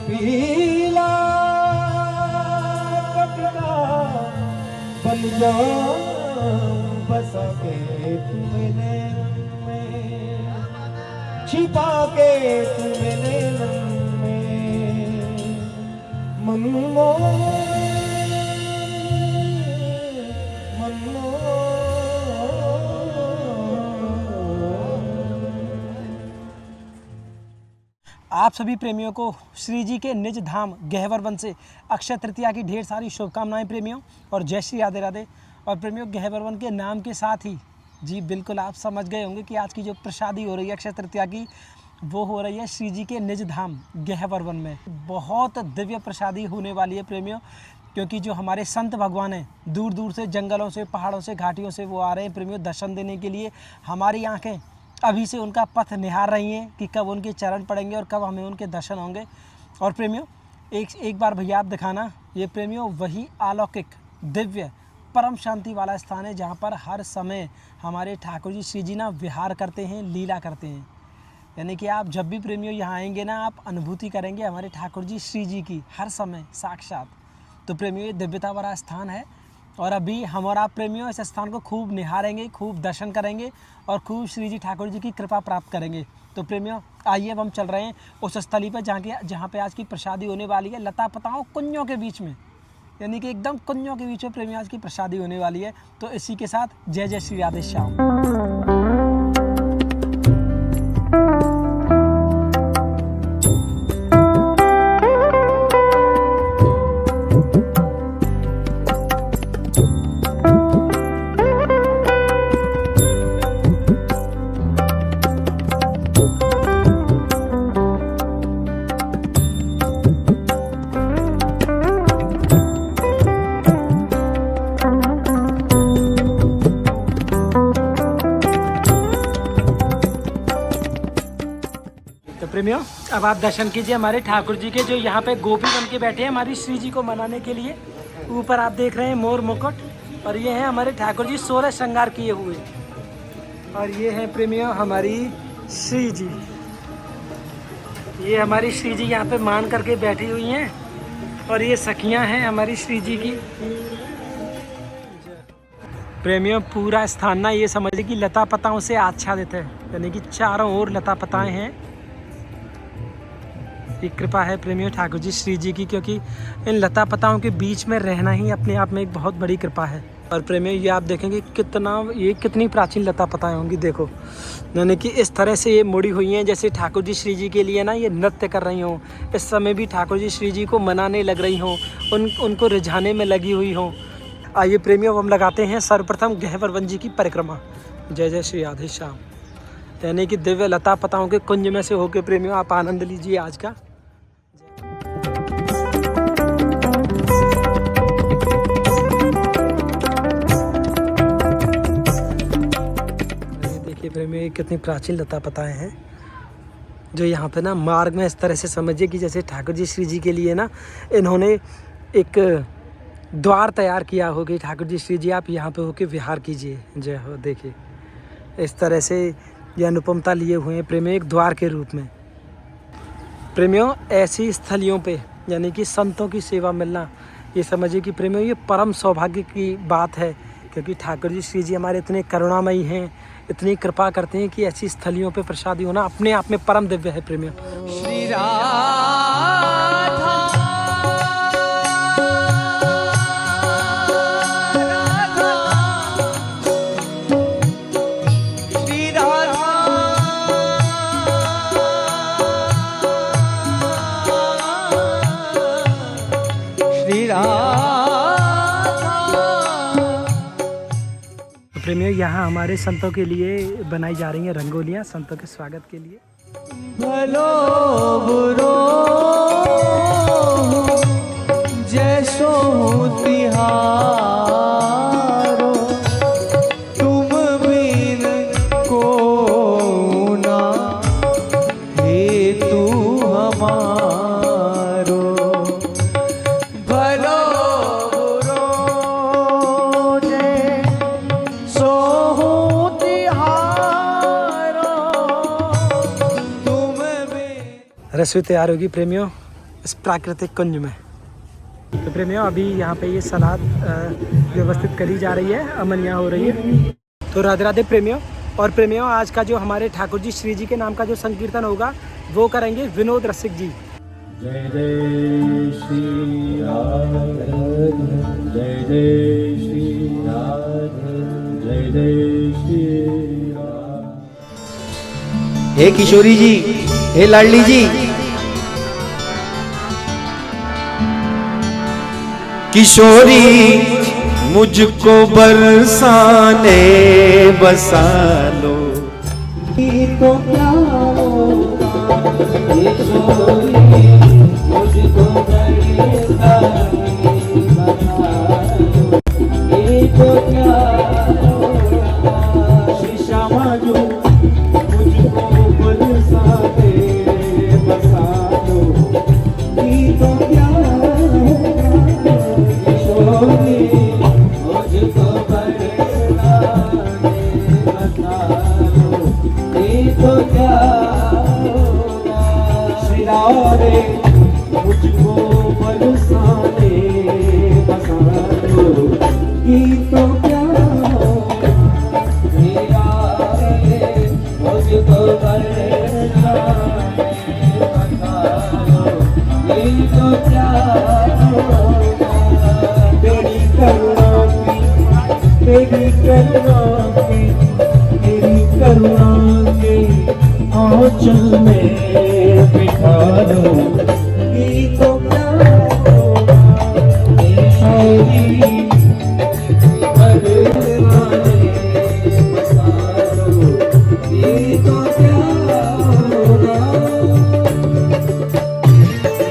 पीला पटका बन जाऊं बसा के तुम्हें में छिपा के तुम्हें में मनो आप सभी प्रेमियों को श्री जी के निज धाम गहवर वन से अक्षय तृतीया की ढेर सारी शुभकामनाएं प्रेमियों, और जय श्री राधे राधे। और प्रेमियों, गहवर वन के नाम के साथ ही जी बिल्कुल आप समझ गए होंगे कि आज की जो प्रसादी हो रही है अक्षय तृतीया की, वो हो रही है श्री जी के निज धाम गहवर वन में। बहुत दिव्य प्रसादी होने वाली है प्रेमियों, क्योंकि जो हमारे संत भगवान हैं दूर दूर से, जंगलों से, पहाड़ों से, घाटियों से वो आ रहे हैं प्रेमियों दर्शन देने के लिए। हमारी आँखें अभी से उनका पथ निहार रही हैं कि कब उनके चरण पड़ेंगे और कब हमें उनके दर्शन होंगे। और प्रेमियों, एक बार भैया आप दिखाना, ये प्रेमियों वही अलौकिक दिव्य परम शांति वाला स्थान है जहाँ पर हर समय हमारे ठाकुर जी श्री जी ना विहार करते हैं, लीला करते हैं। यानी कि आप जब भी प्रेमियों यहाँ आएंगे ना, आप अनुभूति करेंगे हमारे ठाकुर जी श्री जी की हर समय साक्षात। तो प्रेमियों, ये दिव्यता वाला स्थान है और अभी हम और आप प्रेमियों इस स्थान को खूब निहारेंगे, खूब दर्शन करेंगे और खूब श्री जी ठाकुर जी की कृपा प्राप्त करेंगे। तो प्रेमियों, आइए अब हम चल रहे हैं उस स्थली पर जहाँ पे आज की प्रसादी होने वाली है, लता पताओं कुंजों के बीच में, यानी कि एकदम कुंजों के बीच में प्रेमियों आज की प्रसादी होने वाली है। तो इसी के साथ जय जय श्री राधे श्याम। प्रेमियों, अब आप दर्शन कीजिए हमारे ठाकुर जी के, जो यहाँ पे गोपी बन के बैठे हैं हमारी श्री जी को मनाने के लिए। ऊपर आप देख रहे हैं मोर मुकुट, और ये हैं हमारे ठाकुर जी 16 श्रृंगार किए हुए। और ये हैं प्रेमियों हमारी श्री जी, ये हमारी श्री जी यहाँ पे मान करके बैठी हुई हैं, और ये सखियाँ हैं हमारी श्री जी की। प्रेमियों, पूरा स्थान ना ये समझ लीजिए कि लता पताओं से आच्छादित है, यानी कि चारों ओर लता पताएं हैं। ये कृपा है प्रेमियों ठाकुर जी श्री जी की, क्योंकि इन लता पताओं के बीच में रहना ही अपने आप में एक बहुत बड़ी कृपा है। और प्रेमियों, ये आप देखेंगे कितनी प्राचीन लता पताएं होंगी, देखो, यानी कि इस तरह से ये मुड़ी हुई हैं जैसे ठाकुर जी श्री जी के लिए ना ये नृत्य कर रही हों, इस समय भी ठाकुर जी श्री जी को मनाने लग रही हों, उनको रिझाने में लगी हुई हों। आइए प्रेमियों, हम लगाते हैं सर्वप्रथम गहवर वन जी की परिक्रमा। जय जय श्री राधे श्याम। यानी कि दिव्य लता पताओं के कुंज में से होकर प्रेमियों आप आनंद लीजिए आज का। देखिए प्रेमियों, कितनी प्राचीन लता पताएं हैं जो यहाँ पे ना मार्ग में इस तरह से समझिए कि जैसे ठाकुर जी श्री जी के लिए ना इन्होंने एक द्वार तैयार किया हो कि ठाकुर जी श्री जी आप यहाँ पे होके विहार कीजिए। जय हो। देखिए इस तरह से ये अनुपमता लिए हुए हैं प्रेमियों एक द्वार के रूप में। प्रेमियों, ऐसी स्थलियों पे यानी कि संतों की सेवा मिलना, ये समझिए कि प्रेमियों ये परम सौभाग्य की बात है, क्योंकि ठाकुर जी श्री जी हमारे इतने करुणामयी हैं, इतनी कृपा करते हैं कि ऐसी स्थलियों पे प्रसादी होना अपने आप में परम दिव्य है प्रेमियों। श्री राधा प्रेमियों, यहाँ हमारे संतों के लिए बनाई जा रही हैं रंगोलियाँ, संतों के स्वागत के लिए। भलो बुरो जैसो तिहारो, तुम बिन को ना हेतु हमारो। भलो बुरो जैसो तिहारो, तुम बिन। रसोई तैयार होगी प्रेमियों, इस प्राकृतिक कुंज में। तो प्रेमियों अभी यहाँ पे ये सलाद व्यवस्थित करी जा रही है, अमनिया हो रही है। तो राधे राधे प्रेमियों। और प्रेमियों आज का जो हमारे ठाकुर जी श्री जी के नाम का जो संकीर्तन होगा वो करेंगे विनोद रसिक जी। जय जय श्री राधे, जय जय श्री राधे, जय जय श्री राधे। हे किशोरी जी, हे लाडली जी, किशोरी मुझको बरसाने बसा लो। तो क्या होगा किशोरी मुझको बरसाने बसा लो। तो क्या होगा श्री श्यामा जो मुझको बरसाने बसा लो। तो क्या मुझको बरसाने बसा लो। तो क्या मुझको बरसाने बसा लो। तो क्या तेरी करुणा की, तेरी करुणा की, तेरी करुणा के आंचल में बिठा दो। तो क्या होगा किशोरी बरसाने बसा लो। तो क्या होगा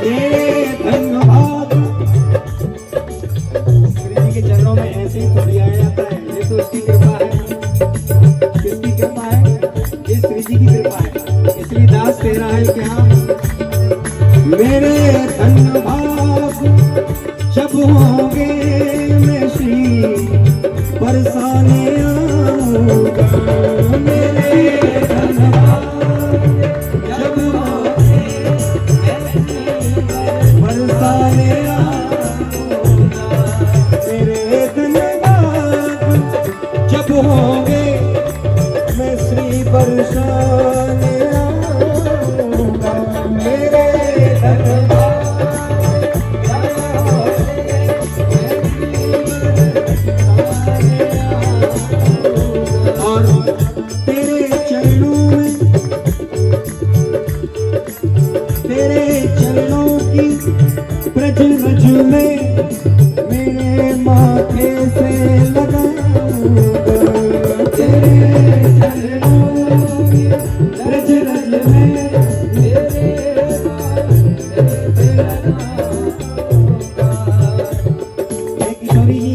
ये धन्यवाद। श्री जी के चरणों में ऐसे ही तो दिया जाता है, ये तो उसकी कृपा है। किसकी कृपा है? ये श्री जी की कृपा है। इसलिए दास कह रहा है क्या? मेरे धन्यवाद जब होंगे मैं श्री बरसाने आऊंगा। मेरे धन्यवाद जब होंगे बरसाने आऊंगा। मेरे धन्यवाद जब होंगे मैं श्री बरसाने आऊंगा। मेरे और तेरे चरणों में, तेरे चरणों की ब्रज रज में मेरे माथे से लगाऊंगा। तेरे चरणों की ब्रज रज में किशोरी जी,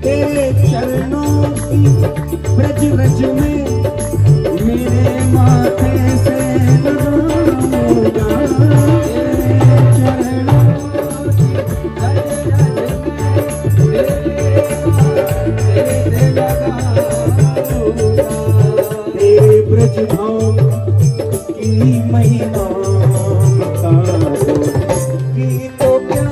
तेरे चरणों की ब्रज रज में मेरे माथे से लगाऊंगा। तेरे ब्रज धाम की महिमा बता दो। तो क्या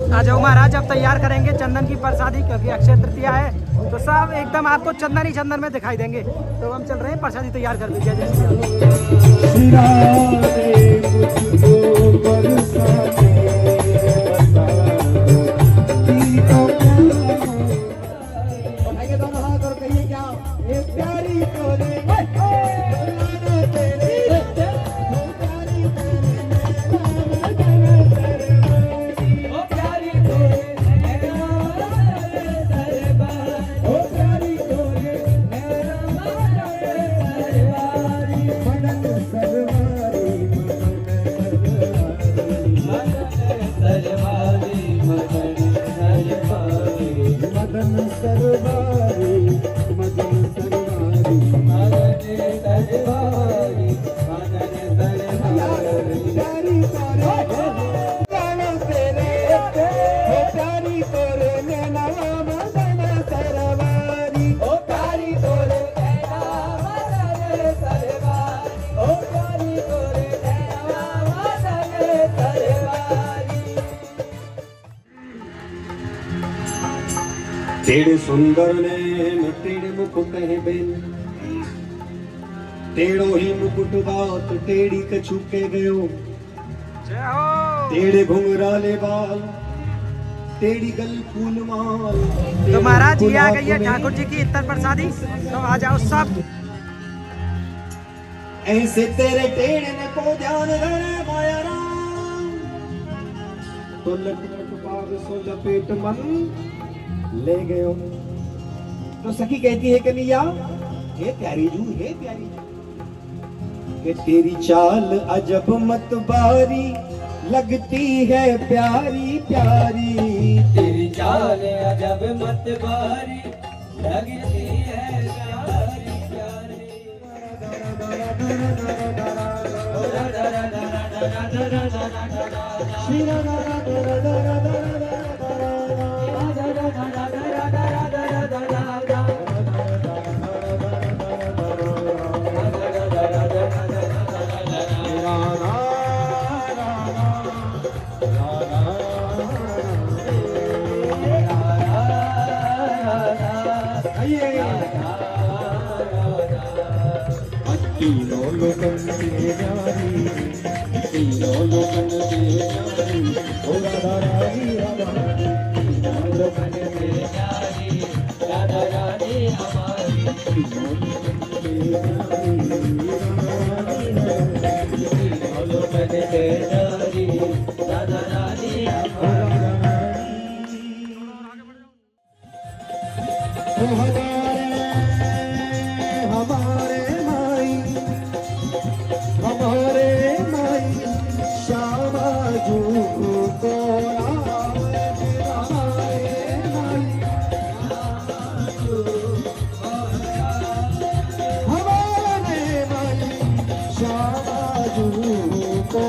आ जाओ महाराज, अब तैयार करेंगे चंदन की प्रसादी क्योंकि अक्षय तृतीया है तो सब एकदम आपको चंदन ही चंदन में दिखाई देंगे। तो हम चल रहे हैं, प्रसादी तैयार कर दीजिए। श्री राधे मुझको बरसाने बसा लो। तो क्या उठाइए दोनों हाथ और कहिए क्या? ये प्यारी तोरे सरवारी तेरे सुंदर ने तेरे मुकुट है बेन तेड़ो ही मुकुट बात टेढ़ी कछु के गयो जय हो। तेरे घुंघराले बाल तेरी गल फूल माल तो महाराज ये आ गई है ठाकुर जी की इत्तर प्रसादी, तो आ जाओ सब। ऐसे तेरे टेढ़े ने को ध्यान धरे माया राम तो लटपट पाग सो लपेट मन ले गयो। तो सखी कहती है कन्हैया हे प्यारी जू हे प्यारी जू कि तेरी चाल अजब मत बारी लगती है प्यारी प्यारी तेरी चाल अजब मत बारी लगती है प्यारी प्यारी। तीनों लोकन से न्यारी तीनों लोकन से न्यारी ओ राधा रानी राधा रानी तीनों लोकन से न्यारी राधा रानी हमारी तीनों लोकन से न्यारी तीनों लोकन से न्यारी राधा रानी हमारी। हमारे माई श्यामा जू को हमारे माई श्यामा जू को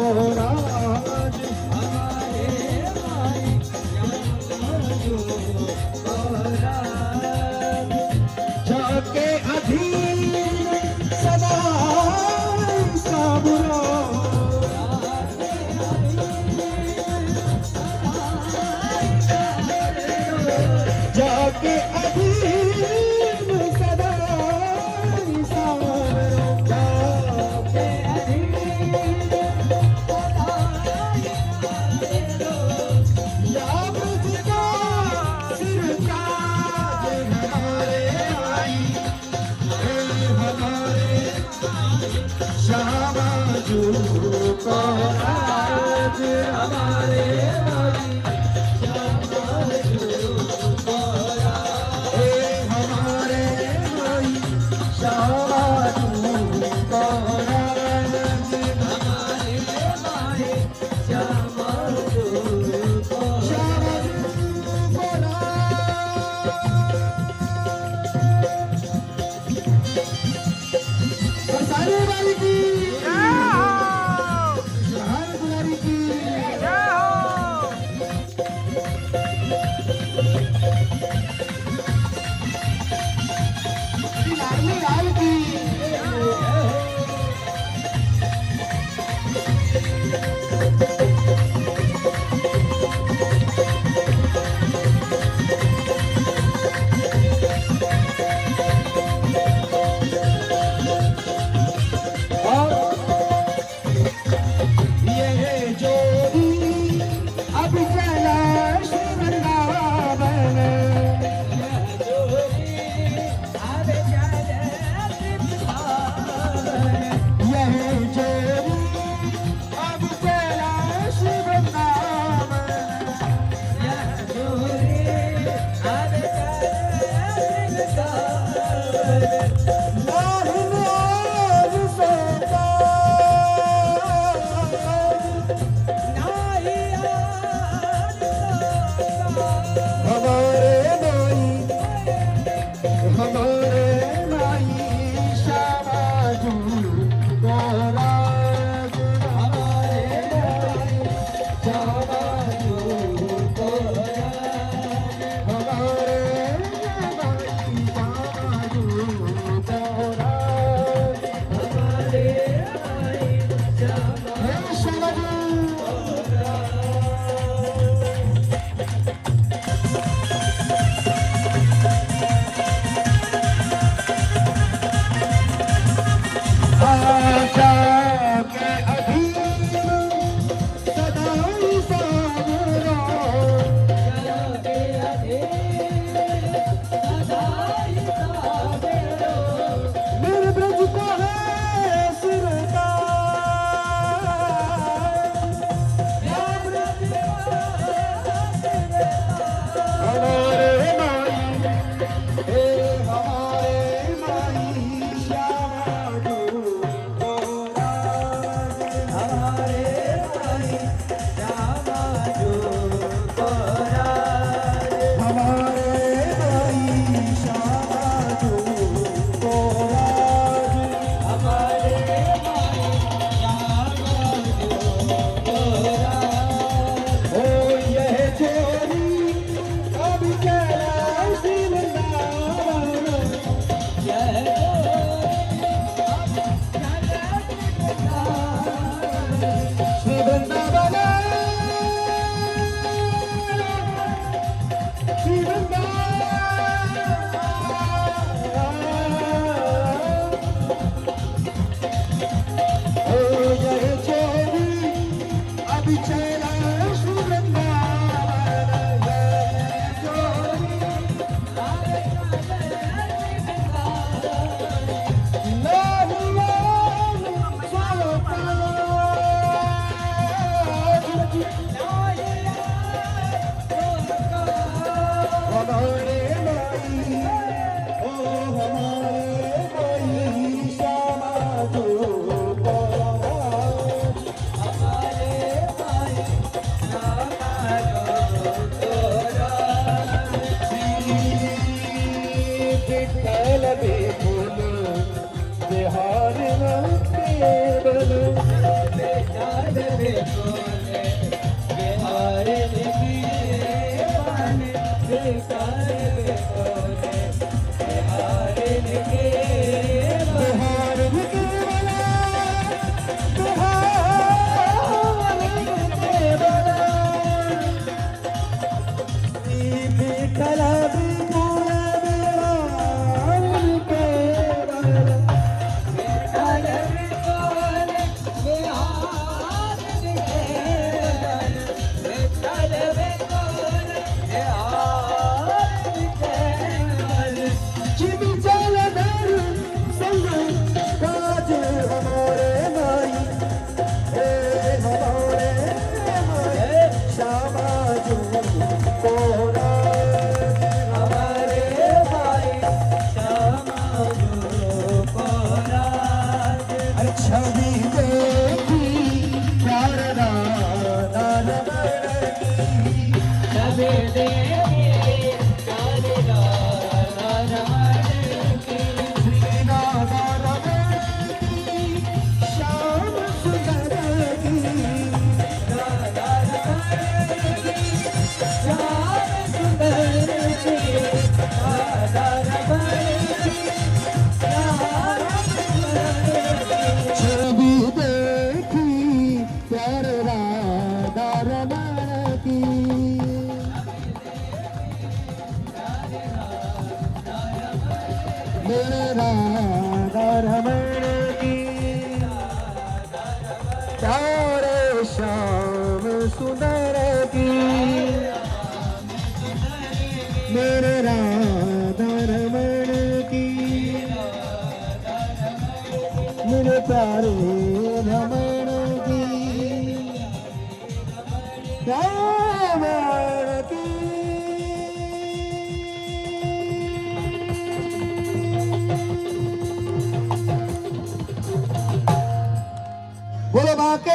बोलो बाके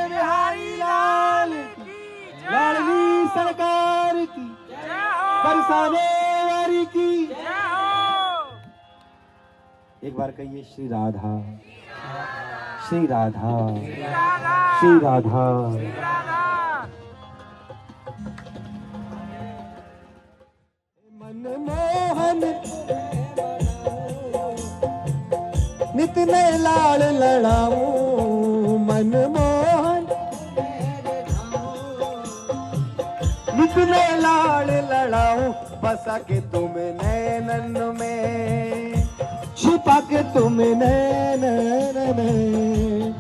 बिहारी लाल लाडली सरकार की बरसाने वाली की। एक बार कहिए श्री राधा श्री राधा श्री राधा। मनमोहन नित में लाल लड़ाऊं, मनमोहन नित में लाल लड़ाऊं, बसा के तुम नैनन में, छिपा के तुम नैनन में,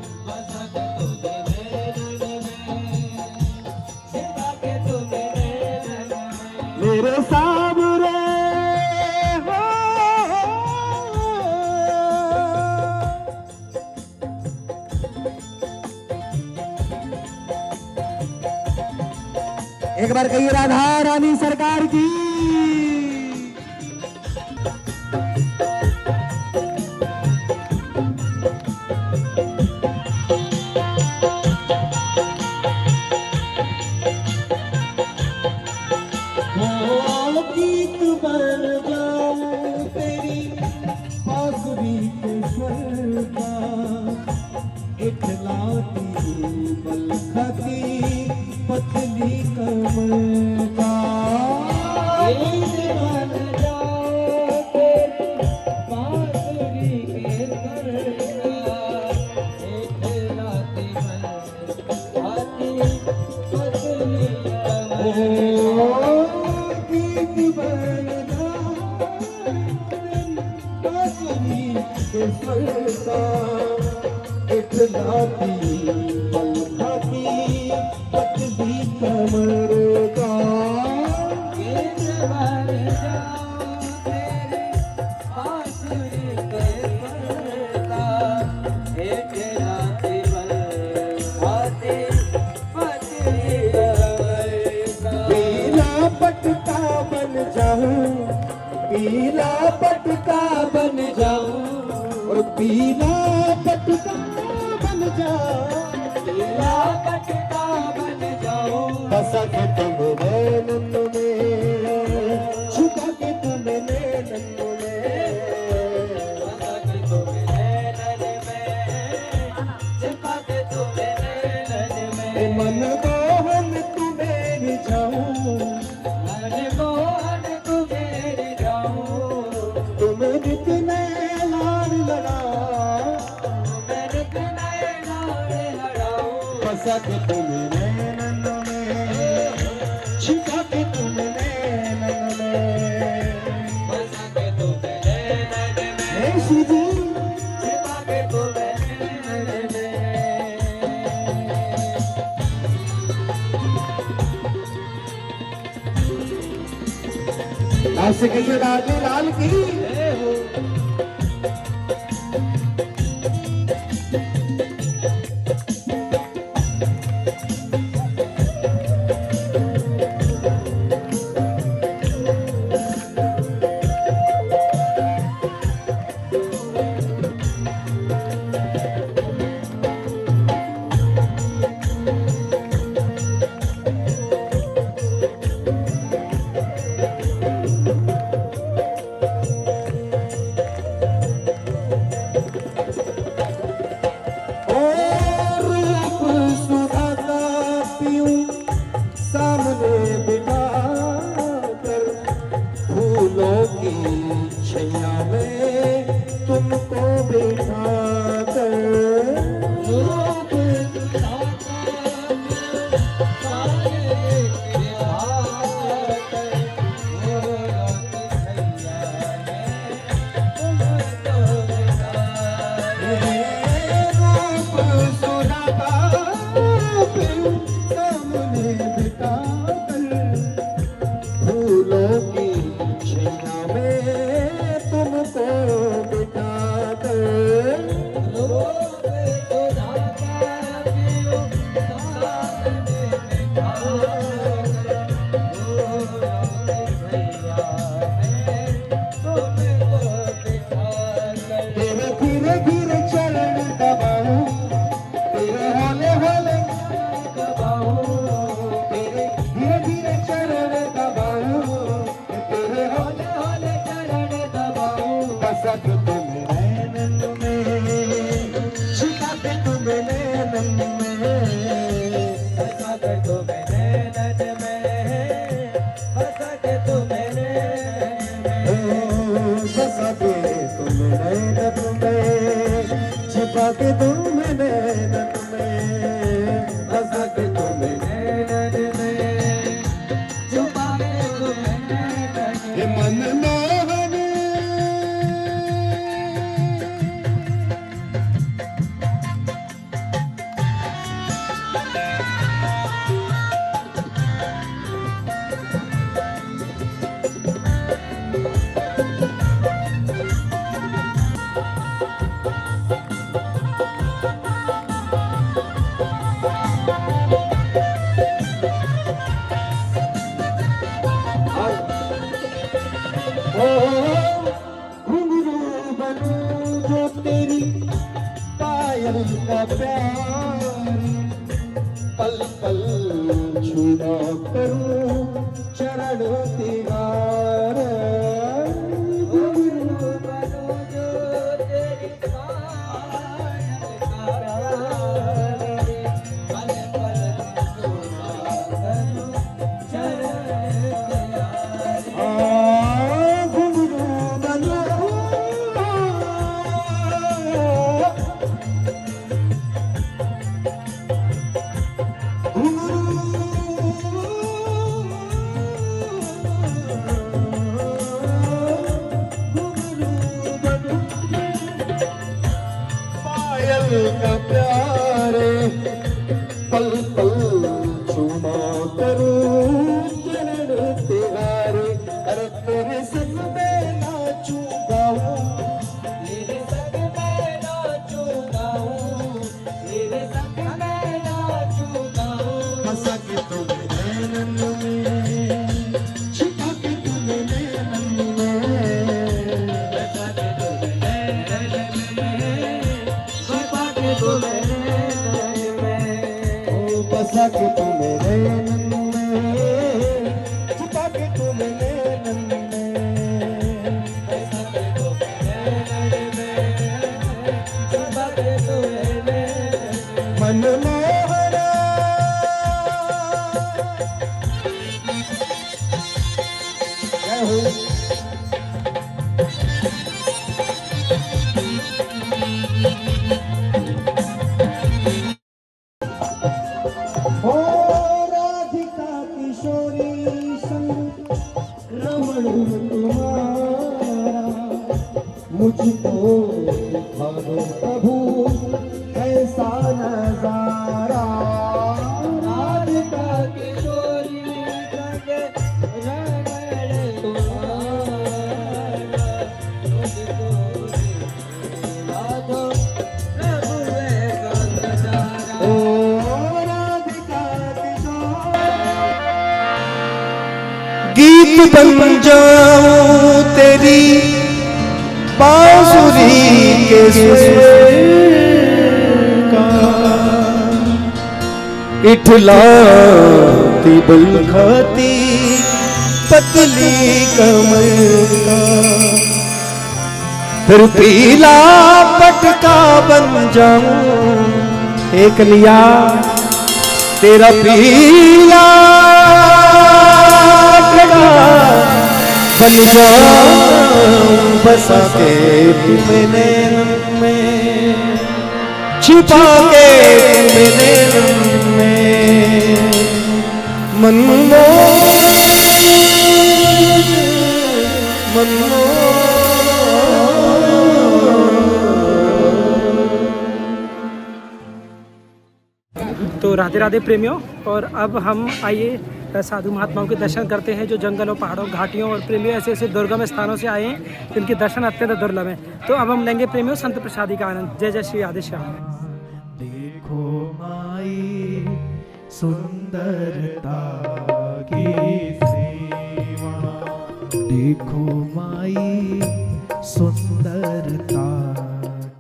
मेरे सामने हो। एक बार कहिए राधा रानी सरकार की। गीत बन जाऊं तेरी बांसुरी के स्वर का, इखलाती बलखती पतली कमर का। गीत बन जाऊं तेरी बांसुरी के स्वर का, इखलाती बलखती पतली कमर। इखलाती बलखती पटका बन जाऊं और पीला पटका बन जाऊं, पीला पटका बन जाऊं, बसा के तुम नैनन में, छुपा के तुम नैनन में, बसा के तुम्हें नैनन में, छिपा के तुम्हें नैनन में, मन मोहन तुम्हें रिझाऊं, मन मोहन तुम्हें रिझाऊं, तुम्हें नित नए लाड़ लड़ाऊं, तुम्हें नित नए लाड़ लड़ाऊं, बसा के तुम नैनन में, छिपा के तुम नैनन में। बसा के तुम्हें नैनन में, हे श्री जी, छिपा के तुम्हें नैनन में। आपसे कहिए राधे लाल की। और रूप सुधा का पीऊं सामने बिठा कर, फूलों की छैया में तुमको बिठा कर, रूप सुधाता सारे विभाकर, फूलों की छैया में तुमको बिठाकर, रूप सुधा का पीऊं सामने बिठा कर, फूलों की छैया में तुमको बिठा कर, रूप सुधाता पियो सामने बिठाकर, फूलों की छैया में तुमको बिठाकर, तेरे धीरे धीरे चरण दबाऊं, तेरे हौले हौले दबाऊं, तेरे धीरे धीरे चरण दबाऊं, तेरे हौले हौले चरण दबाऊं, बसा के तुम नैनन में, छिपा के तुम नैनन में, बसा के तुम्हें नैनन में, बसा के तुम्हें नैनन में, बसा के तुम नैनन में, छिपा के तुम नैनन में, बसा के तुम नैनन में, छुपा के तुम्हें नैनन हे में, मन मोहन घुंघरू बनूं जो तेरी पायल का प्यारी, पल पल छुड़ा करूं चरण तिहार, घुंघरू बनो जो तेरी पायल का प्यारी, पल पल छुपा करूं चरण प्यारी, घुंघरू बनूं घुंघरू बसा के तू मेरे नैनन में, छुपा के तू मेरे नैनन में, बसा के तू मेरे नैनन में, छुपा के तू मेरे मनमोहना क्या हो राधिका किशोरी संग रमण तुम्हारा, मुझको दिखा दो प्रभु ऐसा नजारा। राधिका किशोरी संग रमण तुम्हारा, मुझको दिखा दो प्रभु ऐसा नजारा। ओ राधिका किशोरी गीत बन जाऊं तेरी बांसुरी के सुर का, इठलाती बल खाती पतली कमर का, फिर पीला पटका बन जाऊं एक लिया तेरा पीला पटका बन जाऊं, बसा के तुम्हें नैनन में, छिपा के तुम्हें नैनन में, मनमोहन तो राधे राधे प्रेमियों, और अब हम आइए साधु महात्माओं के दर्शन करते हैं जो जंगलों, पहाड़ों, घाटियों और प्रेमियों ऐसे ऐसे दुर्गम स्थानों से आए हैं जिनके दर्शन अत्यंत दुर्लभ हैं। तो अब हम लेंगे प्रेमियों संत प्रसादी का आनंद। जय जय श्री राधे श्याम। देखो माई सुंदरता की सीमा, देखो माई सुंदरता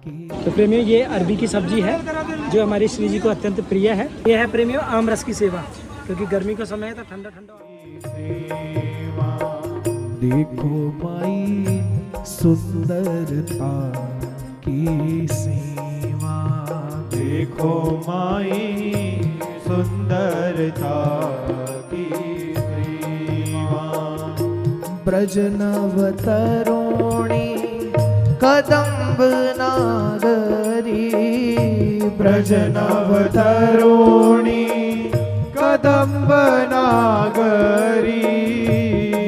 की। तो प्रेमियों ये अरबी की सब्जी है जो हमारी श्री जी को अत्यंत प्रिय है। यह है प्रेमियों आम रस की सेवा, क्योंकि गर्मी का समय है तो ठंडा ठंडा। देखो माई सुंदरता की सीमा, देखो माई सुंदरता की सीमा, ब्रज नवतरुणी कदम्ब नागरी, ब्रज नवतरुणी कदम्ब नागरी,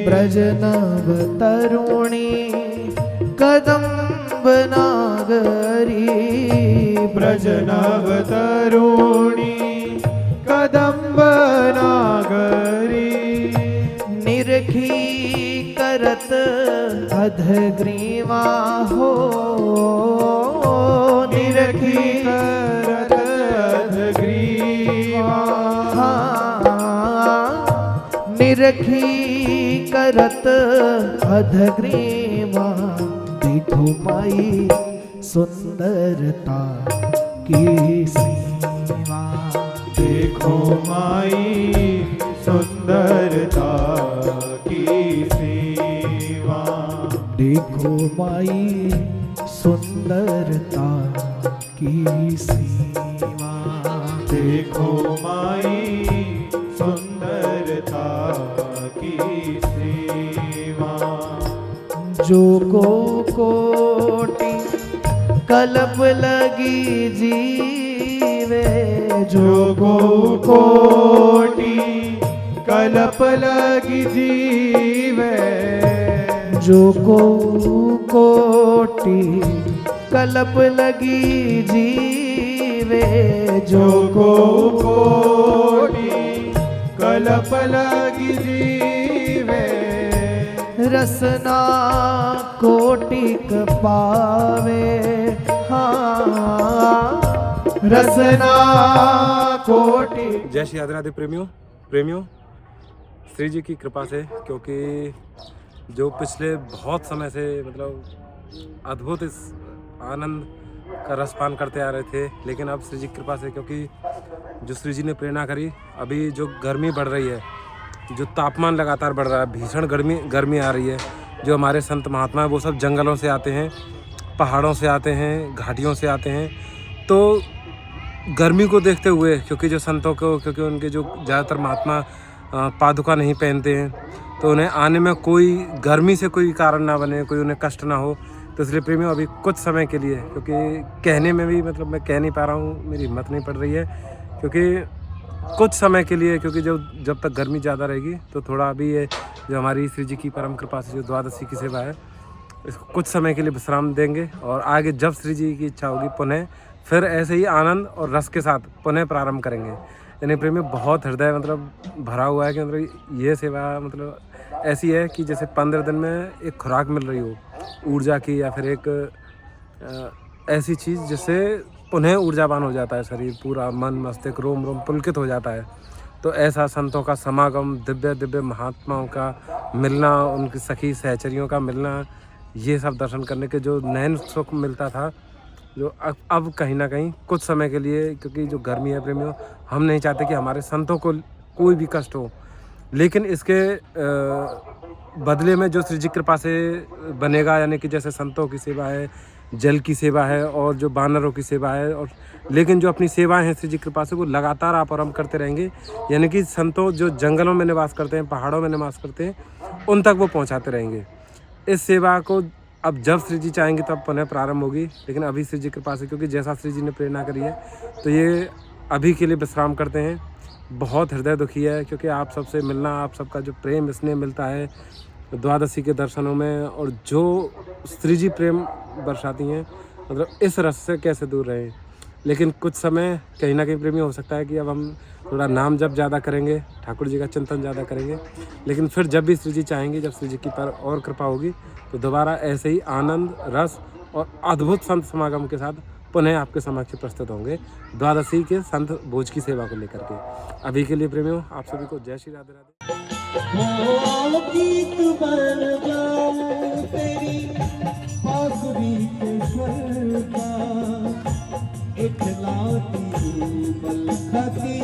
ब्रज नवतरुणी कदम्ब नागरी, ब्रज नवतरुणी कदम्ब नागरी, निरखी करत अधग्रीवा हो, निरखी करत अधग्रीवा, निरखी करत अधग्रीवा, देखो माई सुंदरता की सीमा, देखो माई सुंदरता की सीमा, देखो माई सुंदरता की सीमा, देखो माई सुंदरता की सीमा, जोगो कोटि कल्प लगी जीवे, जोगो कोटि कल्प लगी जीवे, जोगो कोटि कल्प लगी जीवे, जोगो कोटि कल्प लगी जीवे, रसना कोटिक पावे, हाँ रसना कोटि। जय श्री राधे राधे प्रेमियों श्री जी की कृपा से, क्योंकि जो पिछले बहुत समय से मतलब अद्भुत इस आनंद का रसपान करते आ रहे थे। लेकिन अब श्री जी की कृपा से, क्योंकि जो श्री जी ने प्रेरणा करी, अभी जो गर्मी बढ़ रही है, जो तापमान लगातार बढ़ रहा है, भीषण गर्मी आ रही है, जो हमारे संत महात्मा हैं वो सब जंगलों से आते हैं, पहाड़ों से आते हैं, घाटियों से आते हैं। तो गर्मी को देखते हुए, क्योंकि जो संतों को, क्योंकि उनके जो ज़्यादातर महात्मा पादुका नहीं पहनते हैं, तो उन्हें आने में कोई गर्मी से कोई कारण ना बने, कोई उन्हें कष्ट ना हो। तो इसलिए प्रेमियों अभी कुछ समय के लिए, क्योंकि कहने में भी मतलब मैं कह नहीं पा रहा हूँ, मेरी हिम्मत नहीं पड़ रही है, क्योंकि कुछ समय के लिए, क्योंकि जब तक गर्मी ज़्यादा रहेगी तो थोड़ा अभी ये जो हमारी श्री जी की परम कृपा से जो द्वादशी की सेवा है, इसको कुछ समय के लिए विश्राम देंगे। और आगे जब श्री जी की इच्छा होगी पुनः फिर ऐसे ही आनंद और रस के साथ पुनः प्रारंभ करेंगे। यानी प्रेमी बहुत हृदय मतलब भरा हुआ है कि मतलब ये सेवा मतलब ऐसी है कि जैसे 15 दिन में एक खुराक मिल रही हो ऊर्जा की, या फिर एक ऐसी चीज़ जिससे पुनः ऊर्जावान हो जाता है शरीर, पूरा मन मस्तिष्क रोम रोम पुलकित हो जाता है। तो ऐसा संतों का समागम, दिव्य महात्माओं का मिलना, उनकी सखी सहचरियों का मिलना, ये सब दर्शन करने के जो नैन सुख मिलता था, जो अब कहीं ना कहीं कुछ समय के लिए, क्योंकि जो गर्मी है प्रेमियों, हम नहीं चाहते कि हमारे संतों को कोई भी कष्ट हो, लेकिन इसके बदले में जो श्री जी कृपा से बनेगा, यानी कि जैसे संतों की सेवा है, जल की सेवा है और जो वानरों की सेवा है, और लेकिन जो अपनी सेवाएं हैं श्री जी कृपा से वो लगातार आप और हम करते रहेंगे। यानी कि संतों जो जंगलों में निवास करते हैं, पहाड़ों में निवास करते हैं, उन तक वो पहुंचाते रहेंगे। इस सेवा को अब जब श्री जी चाहेंगे तब पुनः प्रारंभ होगी, लेकिन अभी श्री जी कृपा से, क्योंकि जैसा श्री जी ने प्रेरणा करी है, तो ये अभी के लिए विश्राम करते हैं। बहुत हृदय दुखी है, क्योंकि आप सबसे मिलना, आप सबका जो प्रेम स्नेह मिलता है द्वादशी के दर्शनों में, और जो श्री जी प्रेम बरसाती हैं, मतलब इस रस से कैसे दूर रहें। लेकिन कुछ समय कहीं ना कहीं प्रेमी हो सकता है कि अब हम थोड़ा नाम जप ज़्यादा करेंगे, ठाकुर जी का चिंतन ज़्यादा करेंगे, लेकिन फिर जब भी श्री जी चाहेंगे, जब श्री जी की पर और कृपा होगी, तो दोबारा ऐसे ही आनंद रस और अद्भुत संत समागम के साथ पुनः आपके समक्ष प्रस्तुत होंगे द्वादशी के संत भोज की सेवा को लेकर के। अभी के लिए प्रेमियों आप सभी को जय श्री राधे राधे। हो गीत बन जाऊं तेरी बांसुरी के स्वर का, इखलाती बलखती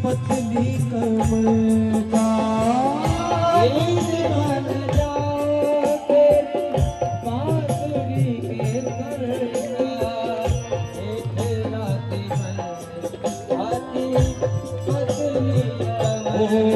पतली कमर का। गीत बन जाऊं तेरी बांसुरी के स्वर का, इखलाती बलखती पतली कमर का।